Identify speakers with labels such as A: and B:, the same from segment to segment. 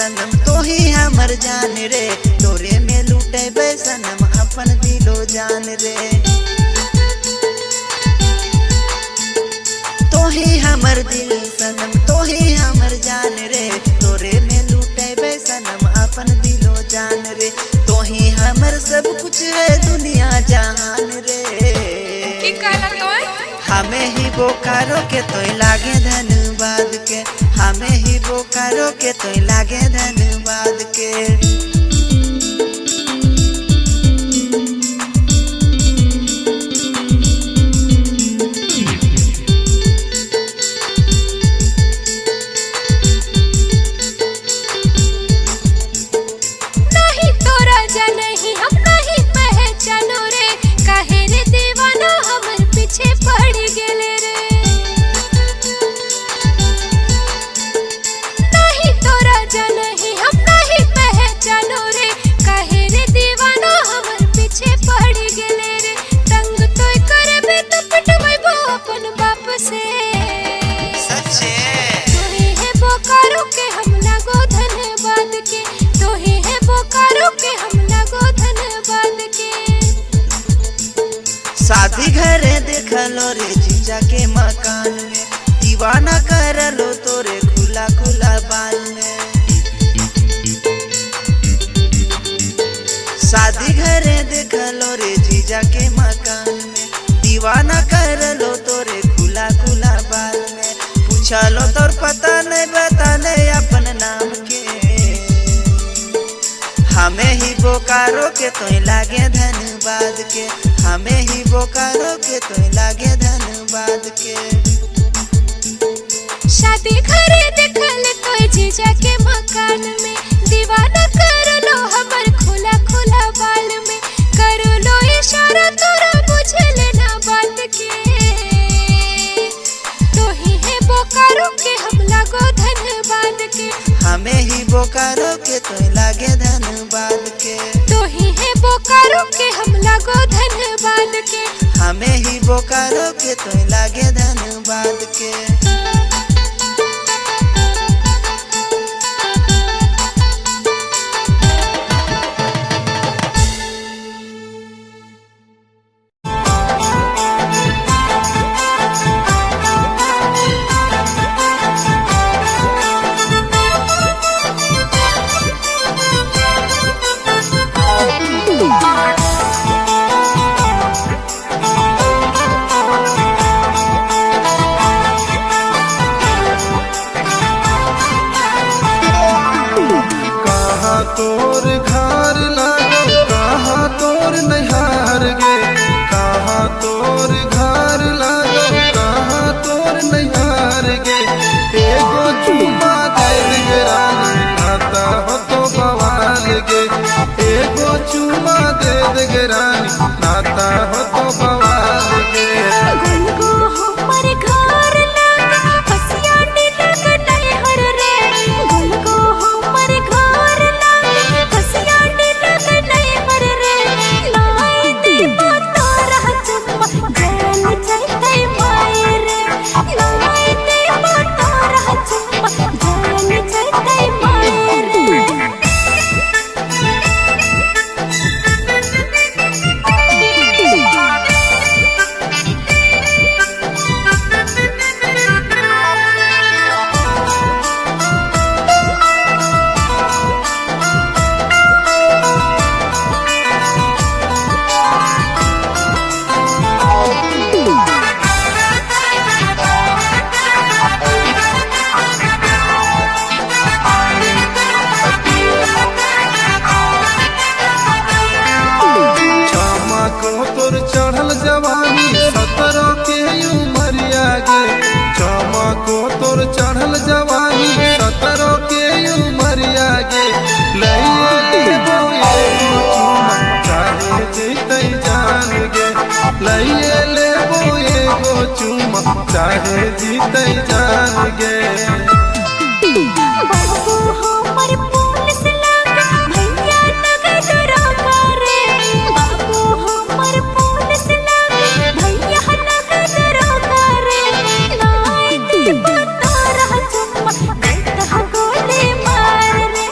A: सनम तो ही हमर जान रे, तोरे में लूटे सनम अपन दिलो जान रे। तो ही हमर दिल सनम तो ही हमर जान रे, तोरे में लूटे सनम अपन दिलो जान रे। तो ही हमर सब कुछ है दुनिया जहान रे। हमें ही बोकारो के तो लागे धन्यवाद के, हमें ही बोकारो के तो लागे धन्यवाद के। शादी घरे देख लो रे जीजा के मकान में, दीवाना कर लो तोरे खुला खुला बाल में। शादी घरे देख लो रे जीजा के मकान में, दीवाना कर लो तोरे खुला खुला बाल में। पूछा लो तोर पता नहीं बता नहीं अपन नाम के, हमें ही बोकारो के तो लागे धन्यवाद के, हमें ही बोकारो के तो लागे धन्यवाद के।
B: शादी घरे देखल तो जीजा के मकान में, दीवाना कर लो हमर खुला खुला बाल में। कर लो इशारा तोरा बुझ लेना बात के, तो ही है बोकारो के हम लागो धन्यवाद के,
A: हमें ही बोकारो के तो लागे धन्यवाद के।
B: तो ही है बोकारो के हम लागो धन्यवाद के,
A: हमें ही बोकारो के तो लागे धन्यवाद के।
C: तोर घर लागो कहाँ तोर नैहार गे, कहाँ तोर घर लागो कहाँ तोर नैहार गे। एगो चुमा दे गे रानी नाता हो तो बवाल गे, एगो चुमा दे गे रानी नाता हो तो बवाल गे। चढ़ल जवानी 17 के उमरिया गे, चमको तोर चढ़ल जवानी 17 के उमरिया गे। लइए लेबो एगो चुमा चाहे जीतै जान गे, लइए लेबो एगो चुमा चाहे जीतै जान गे।
B: बता रहा चुम्मा देता गोली मार रे।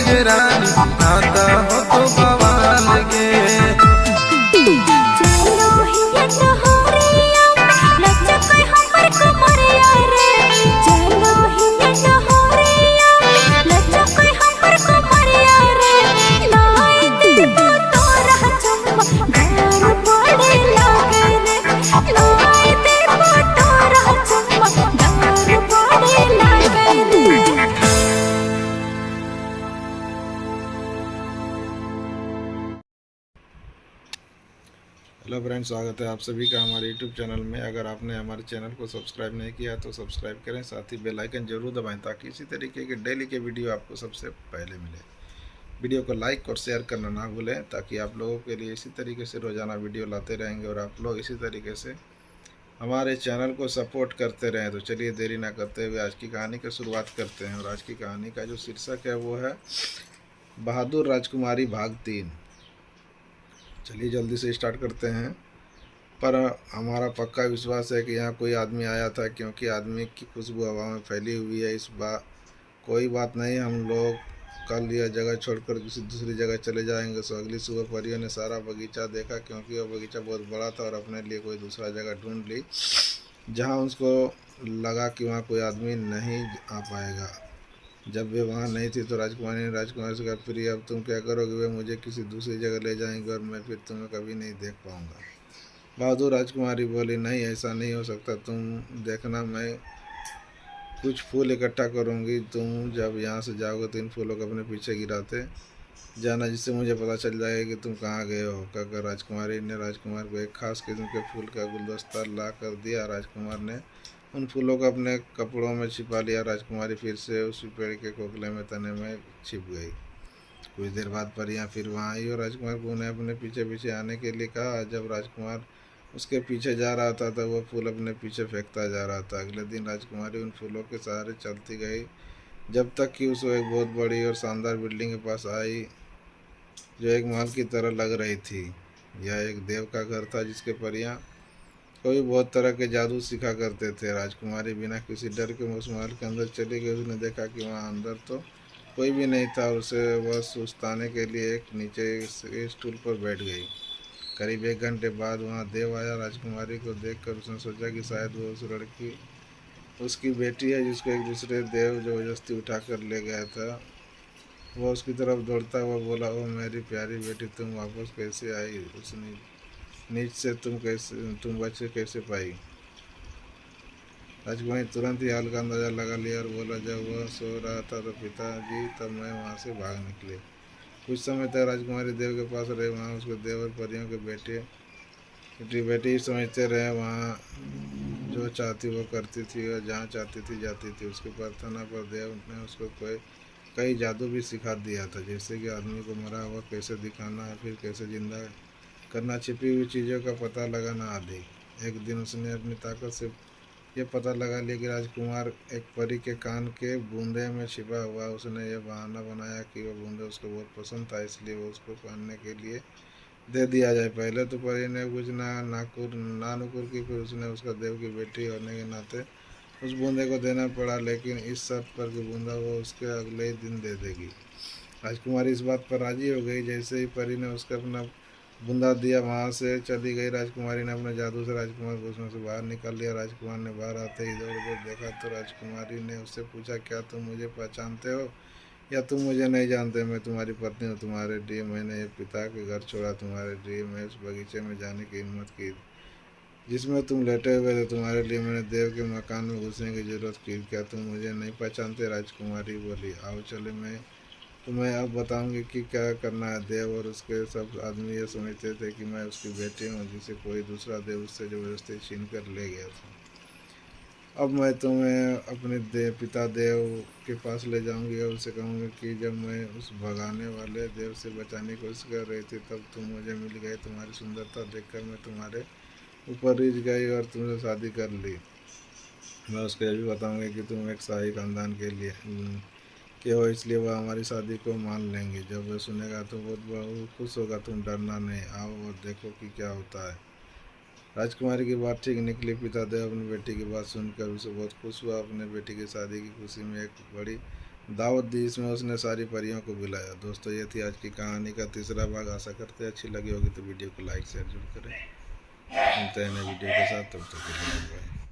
C: गे रानी नाता हो तो बवाल गे।
B: चलो हिया नहरिया लचकै हमर कमरिया रे, चलो हिया नहरिया लचकै हमर कमरिया रे, नाई देबो तोरा चुम्मा घर पड़े लागे रे, नाई देबो तोरा चुम्मा घर पड़े लागे रे।
D: हेलो फ्रेंड्स, स्वागत है आप सभी का हमारे यूट्यूब चैनल में। अगर आपने हमारे चैनल को सब्सक्राइब नहीं किया तो सब्सक्राइब करें, साथ ही बेल आइकन जरूर दबाएं ताकि इसी तरीके के डेली के वीडियो आपको सबसे पहले मिले। वीडियो को लाइक और शेयर करना ना भूलें ताकि आप लोगों के लिए इसी तरीके से रोज़ाना वीडियो लाते रहेंगे और आप लोग इसी तरीके से हमारे चैनल को सपोर्ट करते रहें। तो चलिए देरी ना करते हुए आज की कहानी की शुरुआत करते हैं। और आज की कहानी का जो शीर्षक है वो है बहादुर राजकुमारी भाग 3। चलिए जल्दी से स्टार्ट करते हैं। पर हमारा पक्का विश्वास है कि यहाँ कोई आदमी आया था, क्योंकि आदमी की खुशबू हवा में फैली हुई है। इस बार कोई बात नहीं, हम लोग कल यह जगह छोड़कर किसी दूसरी जगह चले जाएंगे। सो अगली सुबह परियों ने सारा बगीचा देखा, क्योंकि वह बगीचा बहुत बड़ा था, और अपने लिए कोई दूसरा जगह ढूंढ ली जहाँ उसको लगा कि वहाँ कोई आदमी नहीं आ पाएगा। जब वे वहाँ नहीं थी तो राजकुमारी ने राजकुमार से कहा, प्रिय अब तुम क्या करोगे? वे मुझे किसी दूसरी जगह ले जाएंगे और मैं फिर तुम्हें कभी नहीं देख पाऊँगा। बहादुर राजकुमारी बोली, नहीं ऐसा नहीं हो सकता। तुम देखना, मैं कुछ फूल इकट्ठा करूँगी। तुम जब यहाँ से जाओगे तो इन फूलों को अपने पीछे गिराते जाना, जिससे मुझे पता चल जाएगा कि तुम कहाँ गए हो। कहकर राजकुमारी ने राजकुमार को एक खास किस्म के फूल का गुलदस्ता ला कर दिया। राजकुमार ने उन फूलों को अपने कपड़ों में छिपा लिया। राजकुमारी फिर से उस पेड़ के खोखले में तने में छिप गई। कुछ देर बाद परियां फिर वहाँ आई और राजकुमार को उन्हें अपने पीछे पीछे आने के लिए कहा। जब राजकुमार उसके पीछे जा रहा था तब वह फूल अपने पीछे फेंकता जा रहा था। अगले दिन राजकुमारी उन फूलों के सहारे चलती गई, जब तक कि उसको एक बहुत बड़ी और शानदार बिल्डिंग के पास आई, जो एक महल की तरह लग रही थी। यह एक देव का घर था, जिसके परियां को भी बहुत तरह के जादू सिखा करते थे। राजकुमारी बिना किसी डर के उस महल के अंदर चली गई। उसने देखा कि वहाँ अंदर तो कोई भी नहीं था, और उसे वह सुस्ताने के लिए एक नीचे स्टूल पर बैठ गई। करीब 1 घंटे बाद वहाँ देव आया। राजकुमारी को देखकर उसने सोचा कि शायद वो उस लड़की उसकी बेटी है, जिसको एक दूसरे देव जबरदस्ती उठा कर ले गया था। वह उसकी तरफ दौड़ता हुआ बोला, ओह मेरी प्यारी बेटी, तुम वापस कैसे आई? उस नीच से तुम बचे कैसे पाई? राजकुमारी तुरंत ही हाल का अंदाजा लगा लिया और बोला, जब वह सो रहा था तो पिताजी, तब मैं वहाँ से भाग निकले। कुछ समय तक राजकुमारी देव के पास रहे। वहाँ उसके देव और परियों के बेटे ही समझते रहे। वहाँ जो चाहती वो करती थी और जहाँ चाहती थी जाती थी। उसके प्रार्थना पर देव ने उसको कई जादू भी सिखा दिया था, जैसे कि आदमी को मरा हुआ कैसे दिखाना है, फिर कैसे जिंदा करना, छिपी हुई चीज़ों का पता लगाना आदि। एक दिन उसने अपनी ताकत से ये पता लगा लिया कि राजकुमार एक परी के कान के बूंदे में छिपा हुआ। उसने यह बहाना बनाया कि वह बूंदे उसको बहुत पसंद था, इसलिए वो उसको पहनने के लिए दे दिया जाए। पहले तो परी ने कुछ नानुकुर की, फिर उसने उसका देव की बेटी होने के नाते उस बूंदे को देना पड़ा, लेकिन इस शर्त पर कि बूंदा वो उसके अगले ही दिन दे देगी। राजकुमारी इस बात पर राजी हो गई। जैसे ही परी ने उसका अपना बूंदा दिया, वहाँ से चली गई। राजकुमारी ने अपने जादू से राजकुमार को उसमें से बाहर निकाल लिया। राजकुमार ने बाहर आते ही इधर उधर देखा तो राजकुमारी ने उससे पूछा, क्या तुम मुझे पहचानते हो या तुम मुझे नहीं जानते? मैं तुम्हारी पत्नी हूँ। तुम्हारे लिए मैंने ये पिता के घर छोड़ा, तुम्हारे लिए मैं उस बगीचे में जाने की हिम्मत की जिसमें तुम लेटे हुए थे। तुम्हारे लिए मैंने देव के मकान में घुसने की जरूरत की। क्या तुम मुझे नहीं पहचानते? राजकुमारी बोली, आओ चले, मैं तुम्हें अब बताऊंगी कि क्या करना है। देव और उसके सब आदमी ये समझते थे कि मैं उसकी बेटी हूँ, जिसे कोई दूसरा देव उससे जबरदस्ती छीन कर ले गया था। अब मैं तुम्हें अपने पिता देव के पास ले जाऊंगी और उसे कहूँगी कि जब मैं उस भगाने वाले देव से बचाने की कोशिश कर रही थी, तब तुम मुझे मिल गए। तुम्हारी सुंदरता देखकर मैं तुम्हारे ऊपर रिझ गई और तुमसे शादी कर ली। मैं उसको यह भी बताऊंगी कि तुम एक शाही खानदान के हो, इसलिए वह हमारी शादी को मान लेंगे। जब वह सुनेगा तो बहुत खुश होगा। तुम डरना नहीं, आओ और देखो कि क्या होता है। राजकुमारी की बात ठीक निकली। पिता देव अपनी बेटी की बात सुनकर उसे बहुत खुश हुआ। अपने बेटी की शादी की खुशी में एक बड़ी दावत दी, इसमें उसने सारी परियों को बुलाया। दोस्तों ये थी आज की कहानी का तीसरा भाग। आशा करते हैं अच्छी लगी होगी, तो वीडियो को लाइक शेयर जरूर करें। मिलते हैं नए वीडियो के साथ, तब तक के लिए बाय।